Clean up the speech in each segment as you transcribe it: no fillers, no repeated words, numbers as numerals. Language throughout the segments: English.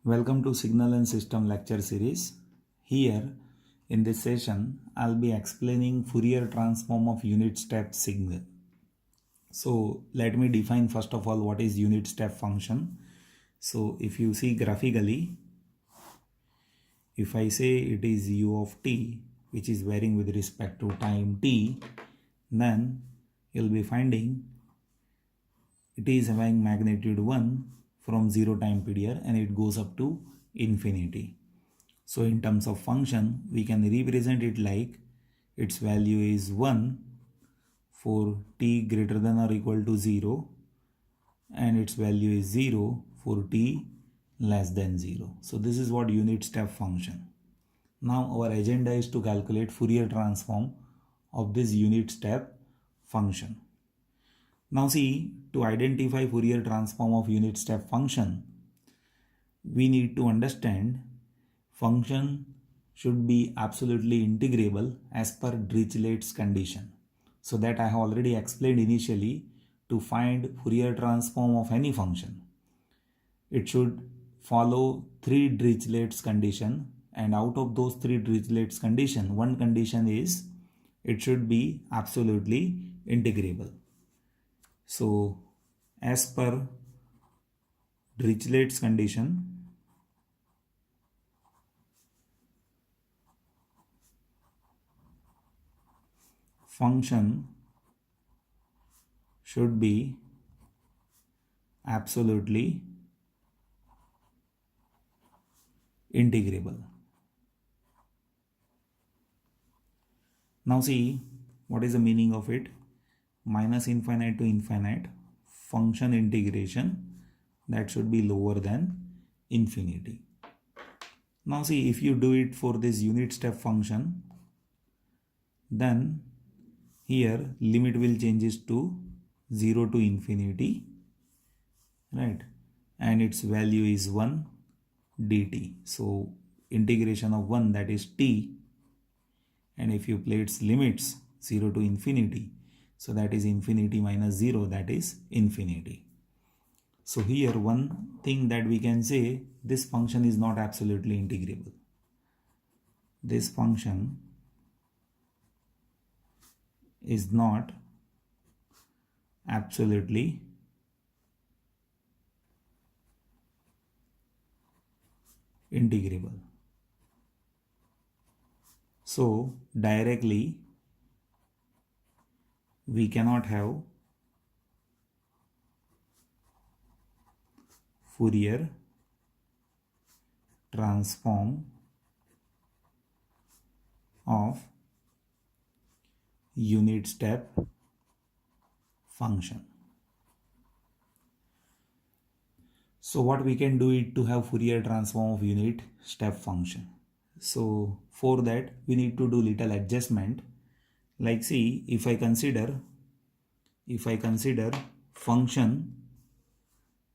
Welcome to Signal and System lecture series. Here in this session I'll be explaining Fourier transform of unit step signal. So let me define first of all what is unit step function. So if you see graphically, if I say it is u of t which is varying with respect to time t, then you'll be finding it is having magnitude 1 from 0 time period and it goes up to infinity. So in terms of function, we can represent it like its value is 1 for t greater than or equal to 0 and its value is 0 for t less than 0. So this is what unit step function. Now our agenda is to calculate Fourier transform of this unit step function. Now see, to identify Fourier transform of unit step function, we need to understand function should be absolutely integrable as per Dirichlet's condition. So that I have already explained initially. To find Fourier transform of any function, it should follow 3 Dirichlet's condition, and out of those 3 Dirichlet's condition, one condition is it should be absolutely integrable. So as per Dirichlet's condition, function should be absolutely integrable. Now see, what is the meaning of it? Minus infinite to infinite, function integration that should be lower than infinity. Now see, if you do it for this unit step function, then here limit will changes to 0 to infinity, right? And its value is 1 dt. So integration of 1, that is t, and if you play its limits 0 to infinity, so that is infinity minus 0, that is infinity. So here one thing that we can say, this function is not absolutely integrable. This function is not absolutely integrable. So directly we cannot have Fourier transform of unit step function. So what we can do it to have Fourier transform of unit step function. So for that we need to do little adjustment. Like see, if I consider function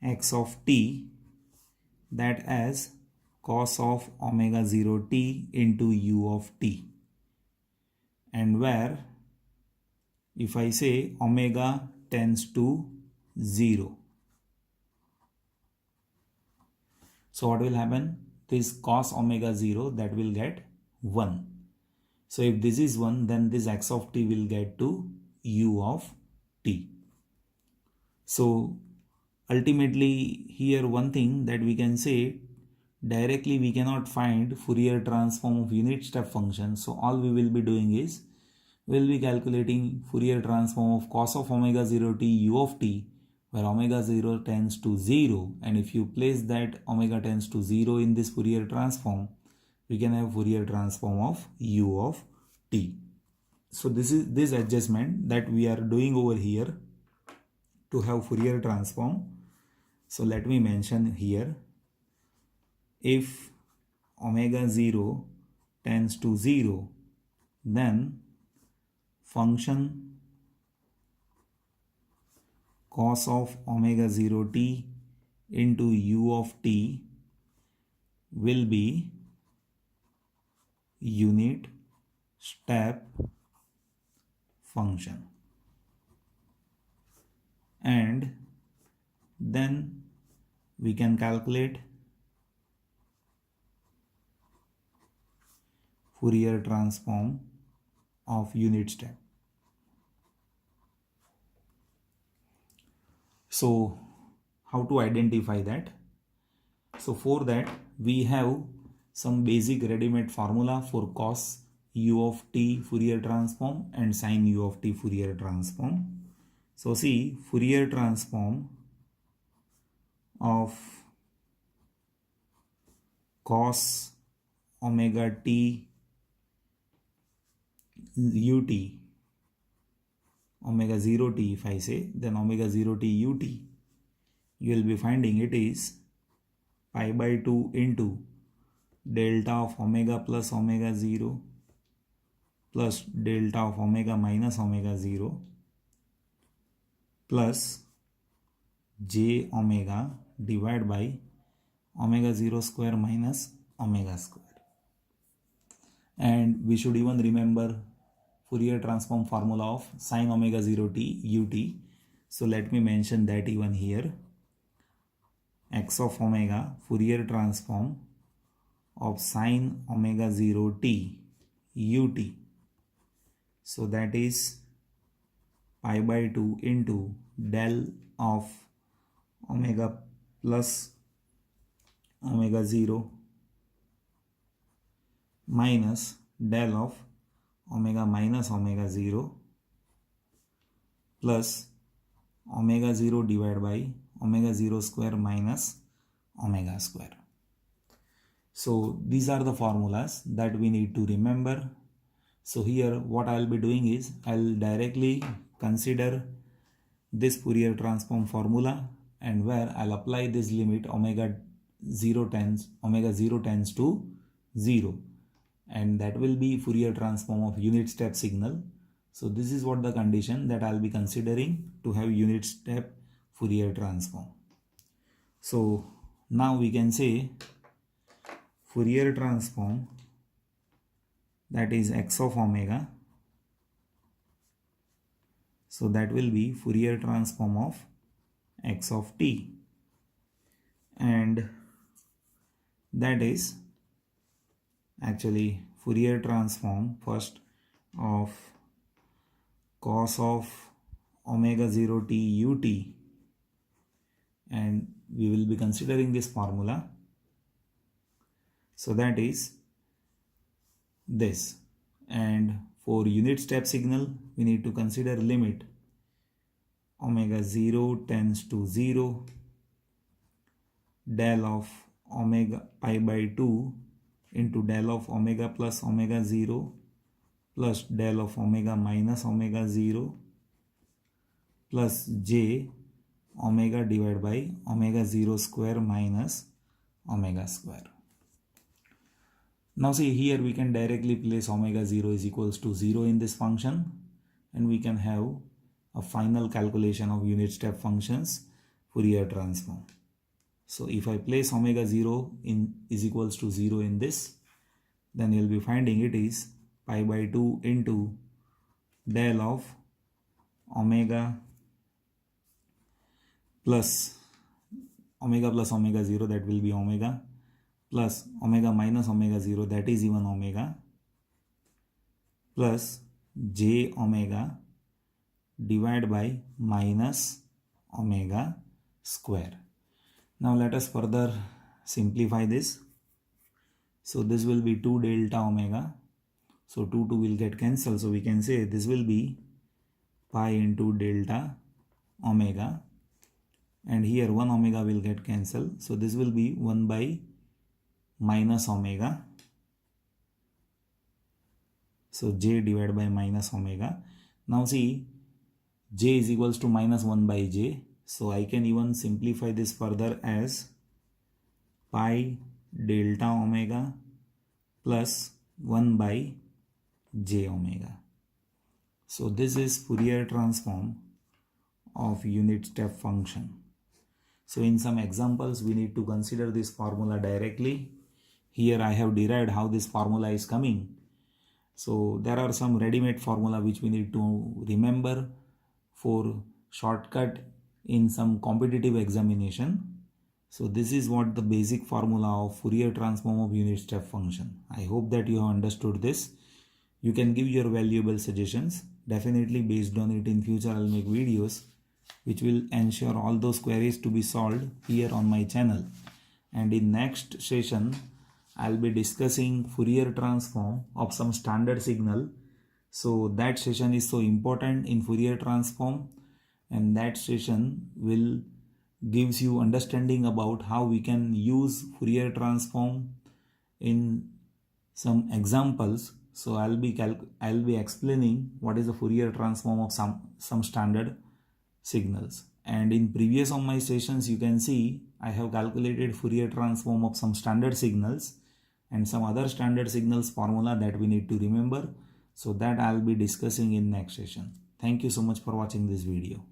x of t that as cos of omega 0 t into u of t, and where if I say omega tends to 0, so what will happen? This cos omega 0, that will get 1. So if this is 1, then this x of t will get to u of t. So ultimately here one thing that we can say, directly we cannot find Fourier transform of unit step function. So all we will be doing is, we will be calculating Fourier transform of cos of omega 0 t u of t, where omega 0 tends to 0, and if you place that omega tends to 0 in this Fourier transform, we can have Fourier transform of u of t. So this is this adjustment that we are doing over here to have Fourier transform. So let me mention here, if omega 0 tends to 0, then function cos of omega 0 t into u of t will be unit step function, and then we can calculate Fourier transform of unit step. So how to identify that? So for that we have some basic ready-made formula for cos u of t Fourier transform and sin u of t Fourier transform. So see, Fourier transform of cos omega t ut, omega 0 t if I say, then omega 0 t ut, you will be finding it is pi by 2 into delta of omega plus omega 0 plus delta of omega minus omega 0 plus j omega divided by omega 0 square minus omega square. And we should even remember Fourier transform formula of sin omega 0 t ut. So let me mention that even here. X of omega Fourier transform of sin omega 0 t ut. So that is pi by 2 into del of omega plus omega 0 minus del of omega minus omega 0 plus omega 0 divided by omega 0 square minus omega square. So these are the formulas that we need to remember. So here what I will be doing is I will directly consider this Fourier transform formula, and where I will apply this limit omega 0 tends to 0, and that will be Fourier transform of unit step signal. So this is what the condition that I will be considering to have unit step Fourier transform. So now we can say Fourier transform, that is x of omega. So that will be Fourier transform of x of t, and that is actually Fourier transform first of cos of omega 0 t ut, and we will be considering this formula. So that is this, and for unit step signal we need to consider limit omega 0 tends to 0 del of omega pi by 2 into del of omega plus omega 0 plus del of omega minus omega 0 plus j omega divided by omega 0 square minus omega square. Now see, here we can directly place omega 0 is equals to 0 in this function, and we can have a final calculation of unit step functions Fourier transform. So if I place omega 0 is equals to 0 in this, then you will be finding it is pi by 2 into del of omega plus omega 0, that will be omega, plus omega minus omega 0, that is even omega, plus j omega divided by minus omega square. Now let us further simplify this. So this will be 2 delta omega. So 2 will get cancelled. So we can say this will be pi into delta omega, and here 1 omega will get cancelled. So this will be 1 by minus omega. So j divided by minus omega. Now see, j is equals to minus 1 by j. So I can even simplify this further as pi delta omega plus 1 by j omega. So this is Fourier transform of unit step function. So in some examples we need to consider this formula directly. Here I have derived how this formula is coming. So there are some ready-made formula which we need to remember for shortcut in some competitive examination. So this is what the basic formula of Fourier transform of unit step function. I hope that you have understood this. You can give your valuable suggestions. Definitely based on it in future I'll make videos which will ensure all those queries to be solved here on my channel. And in next session I'll be discussing Fourier transform of some standard signal. So that session is so important in Fourier transform, and that session will gives you understanding about how we can use Fourier transform in some examples. So I'll be explaining what is the Fourier transform of some standard signals. And in previous of my sessions you can see I have calculated Fourier transform of some standard signals and some other standard signals formula that we need to remember. So that I'll be discussing in next session. Thank you so much for watching this video.